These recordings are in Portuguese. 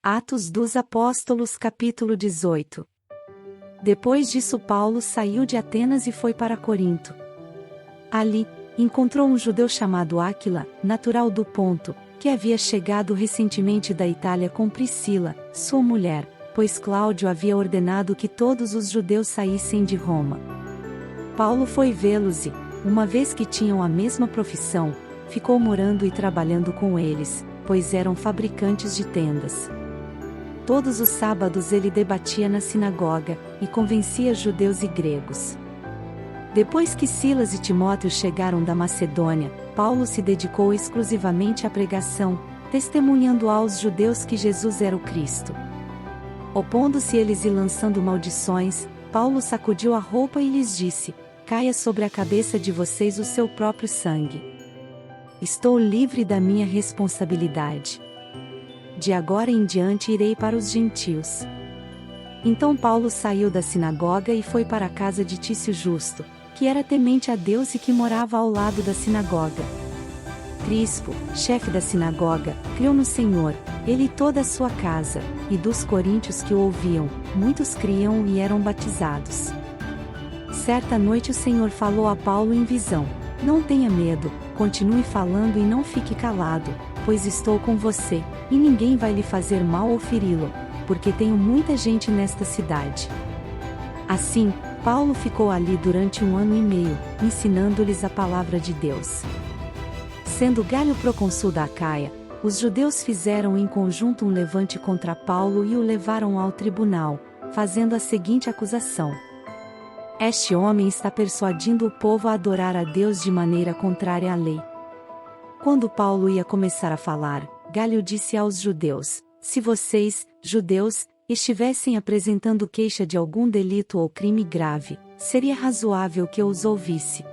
Atos dos Apóstolos capítulo 18. Depois disso Paulo saiu de Atenas e foi para Corinto. Ali, encontrou um judeu chamado Áquila, natural do Ponto, que havia chegado recentemente da Itália com Priscila, sua mulher, pois Cláudio havia ordenado que todos os judeus saíssem de Roma. Paulo foi vê-los e, uma vez que tinham a mesma profissão, ficou morando e trabalhando com eles, pois eram fabricantes de tendas. Todos os sábados ele debatia na sinagoga, e convencia judeus e gregos. Depois que Silas e Timóteo chegaram da Macedônia, Paulo se dedicou exclusivamente à pregação, testemunhando aos judeus que Jesus era o Cristo. Opondo-se eles e lançando maldições, Paulo sacudiu a roupa e lhes disse: "Caia sobre a cabeça de vocês o seu próprio sangue. Estou livre da minha responsabilidade. De agora em diante irei para os gentios." Então Paulo saiu da sinagoga e foi para a casa de Tício Justo, que era temente a Deus e que morava ao lado da sinagoga. Crispo, chefe da sinagoga, creu no Senhor, ele e toda a sua casa, e dos coríntios que o ouviam, muitos criam e eram batizados. Certa noite o Senhor falou a Paulo em visão: "Não tenha medo, continue falando e não fique calado, pois estou com você, e ninguém vai lhe fazer mal ou feri-lo, porque tenho muita gente nesta cidade." Assim, Paulo ficou ali durante 1 ano e meio, ensinando-lhes a palavra de Deus. Sendo Galho procônsul da Acaia, os judeus fizeram em conjunto um levante contra Paulo e o levaram ao tribunal, fazendo a seguinte acusação: "Este homem está persuadindo o povo a adorar a Deus de maneira contrária à lei." Quando Paulo ia começar a falar, Galho disse aos judeus: "Se vocês, judeus, estivessem apresentando queixa de algum delito ou crime grave, seria razoável que eu os ouvisse.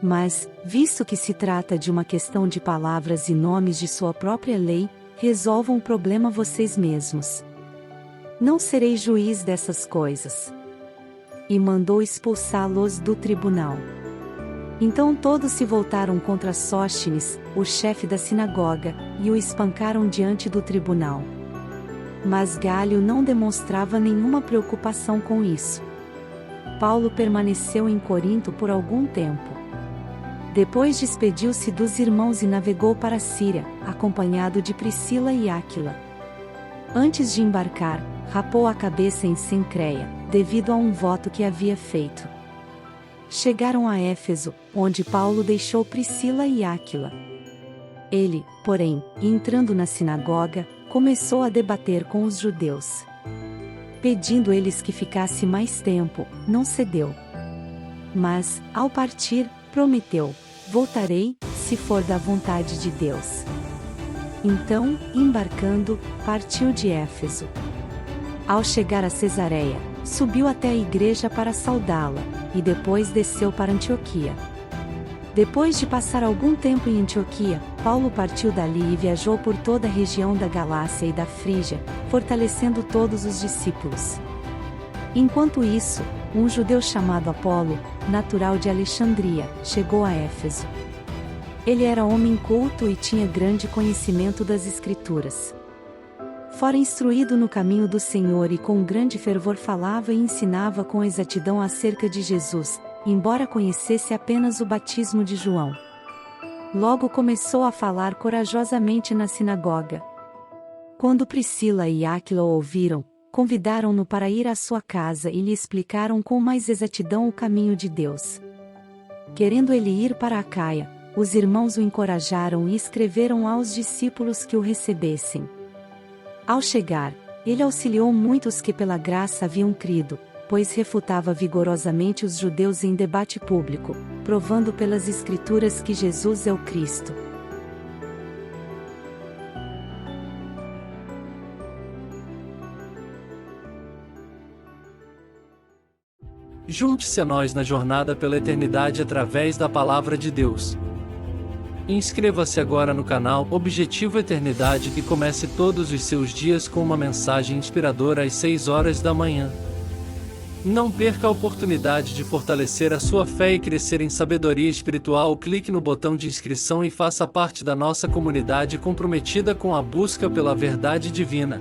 Mas, visto que se trata de uma questão de palavras e nomes de sua própria lei, resolvam o problema vocês mesmos. Não serei juiz dessas coisas." E mandou expulsá-los do tribunal. Então todos se voltaram contra Sóstenes, o chefe da sinagoga, e o espancaram diante do tribunal. Mas Galho não demonstrava nenhuma preocupação com isso. Paulo permaneceu em Corinto por algum tempo. Depois despediu-se dos irmãos e navegou para a Síria, acompanhado de Priscila e Áquila. Antes de embarcar, rapou a cabeça em Cencreia, devido a um voto que havia feito. Chegaram a Éfeso, onde Paulo deixou Priscila e Áquila. Ele, porém, entrando na sinagoga, começou a debater com os judeus. Pedindo eles que ficasse mais tempo, não cedeu. Mas, ao partir, prometeu: "Voltarei, se for da vontade de Deus." Então, embarcando, partiu de Éfeso. Ao chegar a Cesareia, subiu até a igreja para saudá-la, e depois desceu para Antioquia. Depois de passar algum tempo em Antioquia, Paulo partiu dali e viajou por toda a região da Galácia e da Frígia, fortalecendo todos os discípulos. Enquanto isso, um judeu chamado Apolo, natural de Alexandria, chegou a Éfeso. Ele era homem culto e tinha grande conhecimento das Escrituras. Fora instruído no caminho do Senhor e com grande fervor falava e ensinava com exatidão acerca de Jesus, embora conhecesse apenas o batismo de João. Logo começou a falar corajosamente na sinagoga. Quando Priscila e Áquila o ouviram, convidaram-no para ir à sua casa e lhe explicaram com mais exatidão o caminho de Deus. Querendo ele ir para Acaia, os irmãos o encorajaram e escreveram aos discípulos que o recebessem. Ao chegar, ele auxiliou muitos que pela graça haviam crido, pois refutava vigorosamente os judeus em debate público, provando pelas Escrituras que Jesus é o Cristo. Junte-se a nós na jornada pela eternidade através da Palavra de Deus. Inscreva-se agora no canal Objetivo Eternidade e comece todos os seus dias com uma mensagem inspiradora às 6 horas da manhã. Não perca a oportunidade de fortalecer a sua fé e crescer em sabedoria espiritual. Clique no botão de inscrição e faça parte da nossa comunidade comprometida com a busca pela verdade divina.